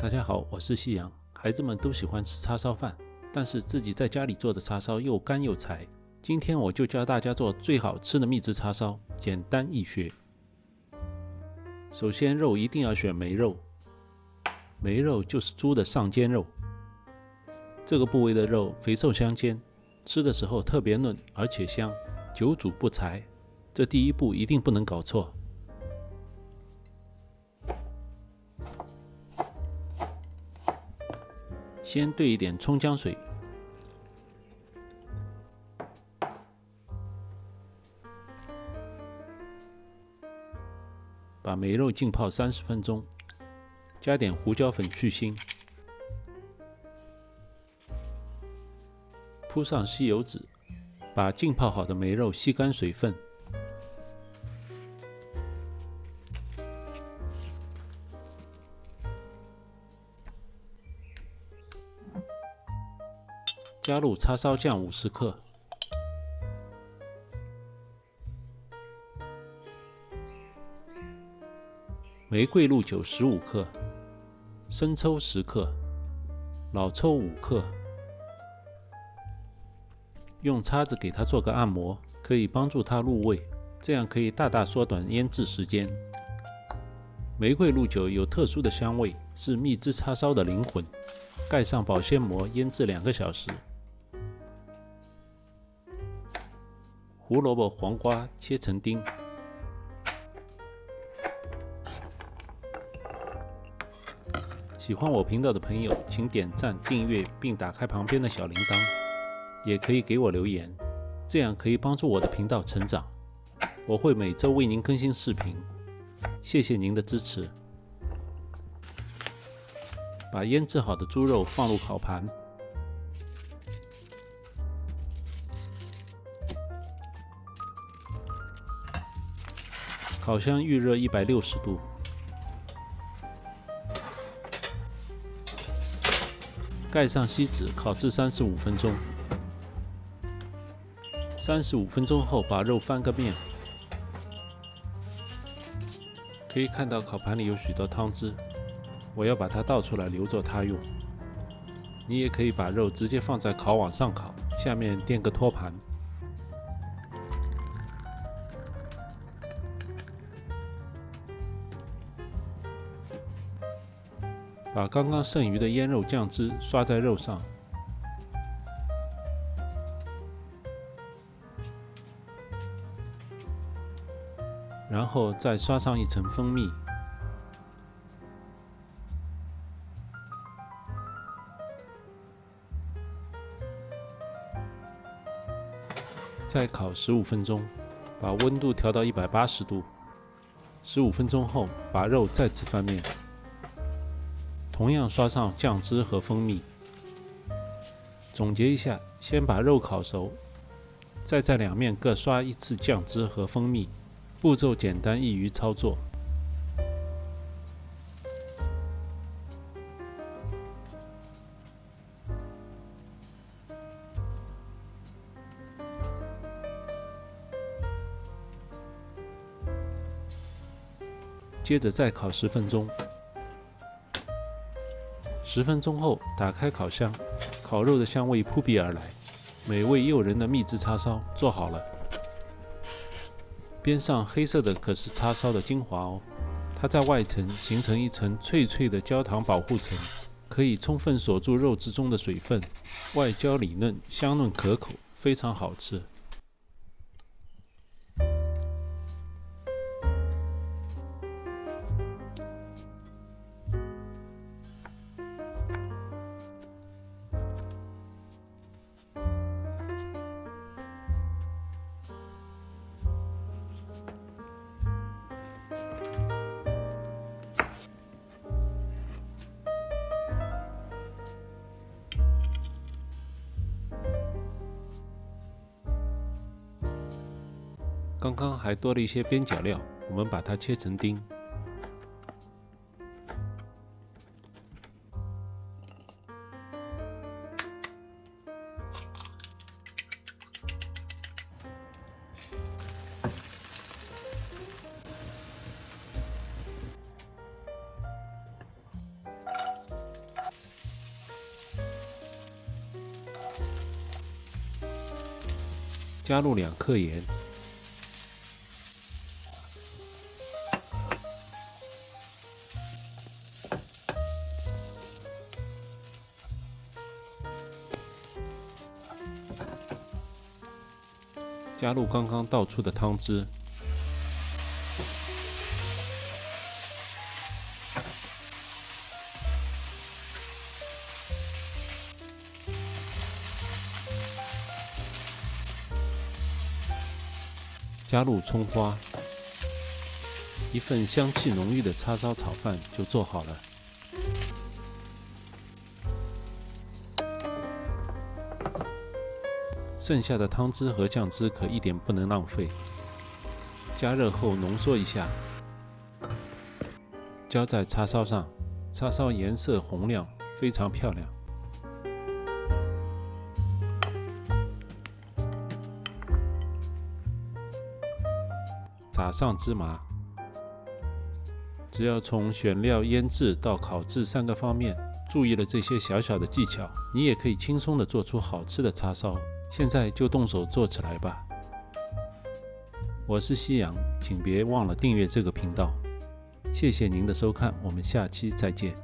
大家好，我是夕阳。孩子们都喜欢吃叉烧饭，但是自己在家里做的叉烧又干又柴。今天我就教大家做最好吃的秘制叉烧，简单易学。首先，肉一定要选梅肉，梅肉就是猪的上肩肉。这个部位的肉肥瘦相间，吃的时候特别嫩而且香，久煮不柴。这第一步一定不能搞错。先兑一点葱姜水，把梅肉浸泡30分钟，加点胡椒粉去腥，铺上吸油纸，把浸泡好的梅肉吸干水分。加入叉烧酱50克，玫瑰露酒15克，生抽10克，老抽5克。用叉子给它做个按摩，可以帮助它入味，这样可以大大缩短腌制时间。玫瑰露酒有特殊的香味，是秘制叉烧的灵魂。盖上保鲜膜，腌制2个小时。胡萝卜、黄瓜切成丁，喜欢我频道的朋友，请点赞、订阅并打开旁边的小铃铛，也可以给我留言，这样可以帮助我的频道成长。我会每周为您更新视频，谢谢您的支持。把腌制好的猪肉放入烤盘，烤箱预热160度，盖上锡纸，烤至35分钟。35分钟后，把肉翻个面，可以看到烤盘里有许多汤汁，我要把它倒出来留作他用。你也可以把肉直接放在烤网上烤，下面垫个托盘。把刚刚剩余的腌肉酱汁刷在肉上，然后再刷上一层蜂蜜，再烤15分钟，把温度调到180度。15分钟后，把肉再次翻面。同样刷上酱汁和蜂蜜。总结一下，先把肉烤熟，再在2面各刷1次酱汁和蜂蜜，步骤简单易于操作。接着再烤10分钟。10分钟后，打开烤箱，烤肉的香味扑鼻而来，美味诱人的秘制叉烧做好了。边上黑色的可是叉烧的精华哦，它在外层形成一层脆脆的焦糖保护层，可以充分锁住肉质中的水分，外焦里嫩，香嫩可口，非常好吃。刚刚还多了一些边角料，我们把它切成丁。加入2克盐，加入刚刚倒出的汤汁，加入葱花，一份香气浓郁的叉烧炒饭就做好了。剩下的汤汁和酱汁可一点不能浪费，加热后浓缩一下，浇在叉烧上，叉烧颜色红亮，非常漂亮。撒上芝麻，只要从选料、腌制到烤制3个方面，注意了这些小小的技巧，你也可以轻松地做出好吃的叉烧。现在就动手做起来吧！我是西洋，请别忘了订阅这个频道。谢谢您的收看，我们下期再见。